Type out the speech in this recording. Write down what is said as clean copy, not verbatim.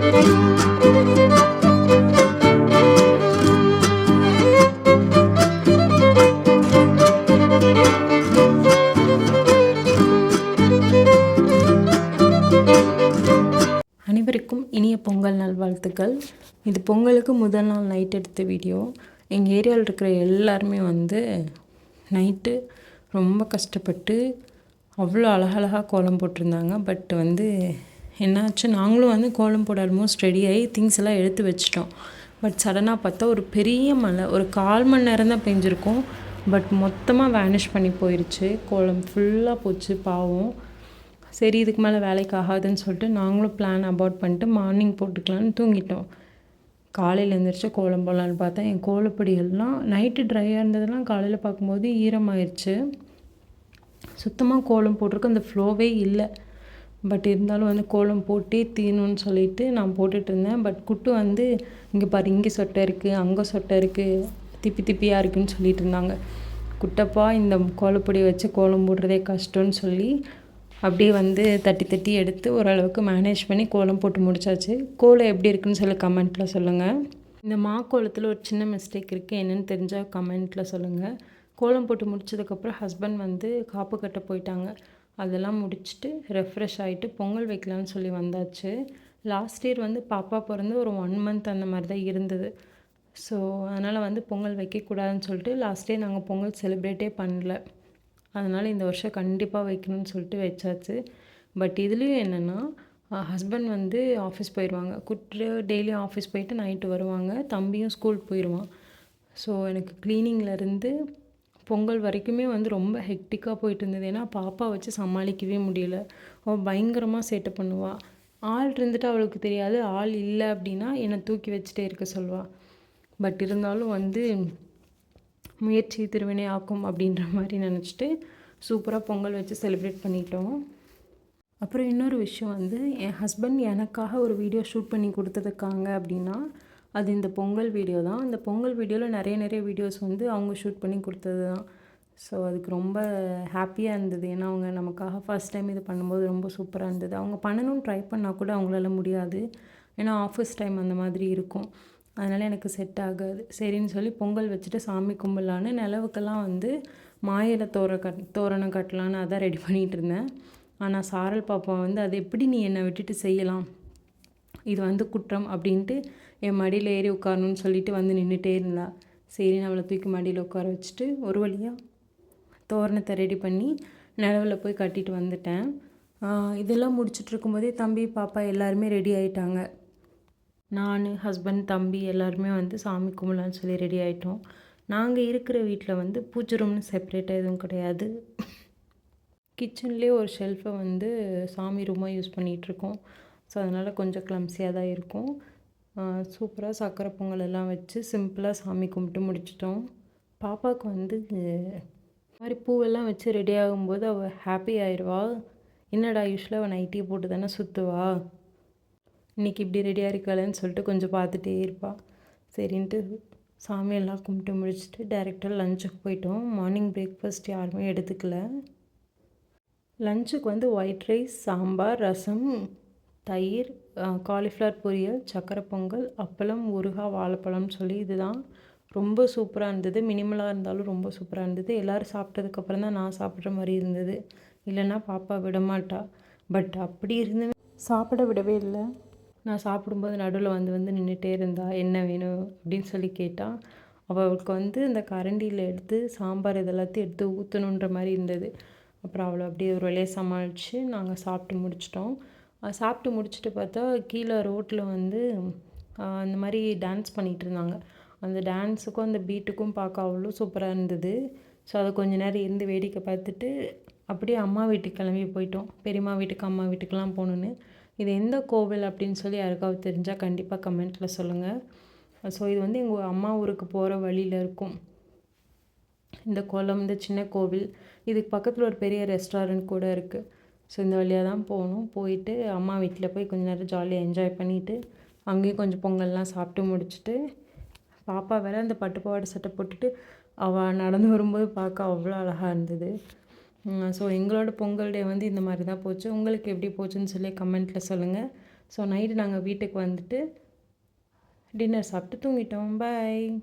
அனைவருக்கும் இனிய பொங்கல் நல்வாழ்த்துக்கள். இது பொங்கலுக்கு முதல் நாள் நைட் எடுத்த வீடியோ. எங்கள் ஏரியாவில் இருக்கிற எல்லாருமே நைட்டு ரொம்ப கஷ்டப்பட்டு அவ்வளோ அழகழகாக கோலம் போட்டிருந்தாங்க. பட் என்னாச்சு, நாங்களும் கோலம் போட ஆல்மோஸ்ட் ரெடி ஆகி திங்ஸ் எல்லாம் எடுத்து வச்சிட்டோம். பட் சடனாக பார்த்தா ஒரு பெரிய மழை, ஒரு 1/4 மணி நேரம் தான் பெஞ்சிருக்கும். பட் மொத்தமாக வேனிஷ் பண்ணி போயிடுச்சு. கோலம் ஃபுல்லாக போச்சு பாவம். சரி, இதுக்கு மேலே வேலைக்கு ஆகாதுன்னு சொல்லிட்டு நாங்களும் பிளான் அபார்ட் பண்ணிட்டு மார்னிங் போட்டுக்கலான்னு தூங்கிட்டோம். காலையில் எழுந்திரிச்சு கோலம் போடலான்னு பார்த்தா என் கோலப்பொடிகள்லாம் நைட்டு ட்ரையாக இருந்ததெல்லாம் காலையில் பார்க்கும்போது ஈரமாயிடுச்சு. சுத்தமாக கோலம் போட்டிருக்கு, அந்த ஃப்ளோவே இல்லை. பட் இருந்தாலும் கோலம் போட்டே தீரணும்னு சொல்லிட்டு நான் போட்டுட்டு இருந்தேன். பட் குட்டு இங்கே பாரு, இங்கே சொட்டை இருக்குது, அங்கே சொட்டை இருக்குது, திப்பி திப்பியாக இருக்குதுன்னு சொல்லிட்டு இருந்தாங்க. குட்டப்பா, இந்த கோலப்பொடியை வச்சு கோலம் போடுறதே கஷ்டம்னு சொல்லி அப்படியே தட்டி தட்டி எடுத்து ஓரளவுக்கு மேனேஜ் பண்ணி கோலம் போட்டு முடிச்சாச்சு. கோலம் எப்படி இருக்குன்னு சொல்லி கமெண்ட்டில் சொல்லுங்கள். இந்த கோலத்தில் ஒரு சின்ன மிஸ்டேக் இருக்குது, என்னென்னு தெரிஞ்சால் கமெண்ட்டில் சொல்லுங்கள். கோலம் போட்டு முடிச்சதுக்கப்புறம் ஹஸ்பண்ட் காப்பு கட்ட போயிட்டாங்க. அதெல்லாம் முடிச்சுட்டு ரெஃப்ரெஷ் ஆகிட்டு பொங்கல் வைக்கலான்னு சொல்லி வந்தாச்சு. லாஸ்ட் இயர் பாப்பா பிறந்து ஒரு 1 மந்த் அந்த மாதிரி தான் இருந்தது. ஸோ அதனால் பொங்கல் வைக்கக்கூடாதுன்னு சொல்லிட்டு லாஸ்ட் இயர் நாங்கள் பொங்கல் செலிப்ரேட்டே பண்ணல. அதனால் இந்த வருஷம் கண்டிப்பாக வைக்கணும்னு சொல்லிட்டு வச்சாச்சு. பட் இதுலேயும் என்னென்னா, ஹஸ்பண்ட் ஆஃபீஸ் போயிடுவாங்க. குட்டு டெய்லியும் ஆஃபீஸ் போயிட்டு நைட்டு வருவாங்க. தம்பியும் ஸ்கூல் போயிடுவான். ஸோ எனக்கு க்ளீனிங்லேருந்து பொங்கல் வரைக்குமே ரொம்ப ஹெக்டிக்காக போயிட்டு இருந்தது. ஏன்னா பாப்பா வச்சு சமாளிக்கவே முடியல. அவள் பயங்கரமாக சேட்டை பண்ணுவாள். ஆள் இருந்துட்டு அவளுக்கு தெரியாது, ஆள் இல்லை அப்படின்னா என்னை தூக்கி வச்சுட்டே இருக்க சொல்வாள். பட் இருந்தாலும் முயற்சி திருவினை ஆக்கும் அப்படின்ற மாதிரி நினச்சிட்டு சூப்பராக பொங்கல் வச்சு செலிப்ரேட் பண்ணிட்டோம். அப்புறம் இன்னொரு விஷயம் என் ஹஸ்பண்ட் எனக்காக ஒரு வீடியோ ஷூட் பண்ணி கொடுத்துருக்காங்க அப்படின்னா அது இந்த பொங்கல் வீடியோ தான். அந்த பொங்கல் வீடியோவில் நிறைய வீடியோஸ் அவங்க ஷூட் பண்ணி கொடுத்தது தான். ஸோ அதுக்கு ரொம்ப ஹாப்பியாக இருந்தது. ஏன்னா அவங்க நமக்காக ஃபஸ்ட் டைம் இது பண்ணும்போது ரொம்ப சூப்பராக இருந்தது. அவங்க பண்ணணும்னு ட்ரை பண்ணால் கூட அவங்களால முடியாது. ஏன்னா ஆஃபீஸ் டைம் அந்த மாதிரி இருக்கும். அதனால் எனக்கு செட் ஆகாது. சரின்னு சொல்லி பொங்கல் வச்சுட்டு சாமி கும்பிட்லான்னு நிலவுக்கெல்லாம் மாயிலை தோரணம் கட்டலான்னு அதான் ரெடி பண்ணிகிட்டு இருந்தேன். ஆனால் சாரல் பாப்பா அது எப்படி நீ என்னை விட்டுட்டு செய்யலாம், இது குற்றம் அப்படின்ட்டு என் மடியில் ஏறி உட்காரணும்னு சொல்லிட்டு நின்றுட்டே இருந்தா. சரின்னு அவளை தூக்கி மடியில் உட்கார வச்சுட்டு ஒரு வழியாக தோரணத்தை ரெடி பண்ணி நிலவில் போய் கட்டிட்டு வந்துட்டேன். இதெல்லாம் முடிச்சுட்டு இருக்கும்போதே தம்பி பாப்பா எல்லாருமே ரெடி ஆகிட்டாங்க. நான், ஹஸ்பண்ட், தம்பி எல்லாருமே சாமி கும்பிடலான்னு சொல்லி ரெடி ஆகிட்டோம். நாங்கள் இருக்கிற வீட்டில் பூஜை ரூம்னு செப்பரேட்டாக எதுவும் கிடையாது. கிச்சன்லேயே ஒரு ஷெல்ஃபை சாமி ரூமாக யூஸ் பண்ணிகிட்ருக்கோம். ஸோ அதனால் கொஞ்சம் கிளம்ஸியாக தான் இருக்கும். சூப்பராக சக்கரை பொங்கல் எல்லாம் வச்சு சிம்பிளாக சாமி கும்பிட்டு முடிச்சிட்டோம். பாப்பாவுக்கு மாதிரி பூவெல்லாம் வச்சு ரெடி ஆகும்போது அவள் ஹாப்பி ஆயிடுவா. என்னடா யூஸ்வலாக அவள் நைட்டியை போட்டு தானே சுற்றுவா, இன்றைக்கி இப்படி ரெடியாக இருக்காளேன்னு சொல்லிட்டு கொஞ்சம் பார்த்துட்டே இருப்பாள். சரின்ட்டு சாமியெல்லாம் கும்பிட்டு முடிச்சுட்டு டைரெக்டாக லஞ்சுக்கு போயிட்டோம். மார்னிங் பிரேக்ஃபாஸ்ட் யாருமே எடுத்துக்கல. லஞ்சுக்கு ஒயிட் ரைஸ், சாம்பார், ரசம், தயிர், காலிஃப்ளவர் பொரியல், சக்கரை பொங்கல், அப்பளம், ஊறுகாய், வாழைப்பழம்னு சொல்லி இதுதான். ரொம்ப சூப்பராக இருந்தது. மினிமலாக இருந்தாலும் ரொம்ப சூப்பராக இருந்தது. எல்லோரும் சாப்பிட்டதுக்கப்புறம் தான் நான் சாப்பிட்ற மாதிரி இருந்தது. இல்லைன்னா பாப்பா விடமாட்டா. பட் அப்படி இருந்துமே சாப்பிட விடவே இல்லை. நான் சாப்பிடும்போது நடுவில் நின்றுட்டே இருந்தா. என்ன வேணும் அப்படின்னு சொல்லி கேட்டால் அவளுக்கு இந்த கரண்டியில் எடுத்து சாம்பார் இதெல்லாத்தையும் எடுத்து ஊற்றணுன்ற மாதிரி இருந்தது. அப்புறம் அவளை அப்படியே ஒரு வழியாக சமாளித்து நாங்கள் சாப்பிட்டு முடிச்சிட்டோம். சாப்பிட்டு முடிச்சுட்டு பார்த்தா கீழே ரோட்டில் அந்த மாதிரி டான்ஸ் பண்ணிகிட்டு இருந்தாங்க. அந்த டான்ஸுக்கும் அந்த பீட்டுக்கும் பார்க்க அவ்வளோ சூப்பராக இருந்தது. ஸோ அதை கொஞ்சம் நேரம் இருந்து வேடிக்கை பார்த்துட்டு அப்படியே அம்மா வீட்டுக்கு கிளம்பி போயிட்டோம். பெரியம்மா வீட்டுக்கு, அம்மா வீட்டுக்கெலாம் போகணுன்னு. இது எந்த கோவில் அப்படின்னு சொல்லி யாருக்காவது தெரிஞ்சால் கண்டிப்பாக கமெண்ட்டில் சொல்லுங்கள். ஸோ இது எங்கள் அம்மா ஊருக்கு போகிற வழியில் இருக்கும் இந்த குளம், இந்த சின்ன கோவில். இதுக்கு பக்கத்தில் ஒரு பெரிய ரெஸ்டாரண்ட் கூட இருக்குது. ஸோ இந்த வழியாக தான் போகணும். போயிட்டு அம்மா வீட்டில் போய் கொஞ்சம் நேரம் ஜாலியாக என்ஜாய் பண்ணிவிட்டு அங்கேயும் கொஞ்சம் பொங்கல்லாம் சாப்பிட்டு முடிச்சுட்டு பாப்பா வேறு அந்த பட்டுப்பாவாடை சட்டை போட்டுட்டு அவள் நடந்து வரும்போது பார்க்க அவ்வளோ அழகாக இருந்தது. ஸோ எங்களோட பொங்கல் டே இந்த மாதிரி தான் போச்சு. உங்களுக்கு எப்படி போச்சுன்னு சொல்லி கமெண்ட்டில் சொல்லுங்கள். ஸோ நைட்டு நாங்கள் வீட்டுக்கு வந்துட்டு டின்னர் சாப்பிட்டு தூங்கிட்டோம். பாய்.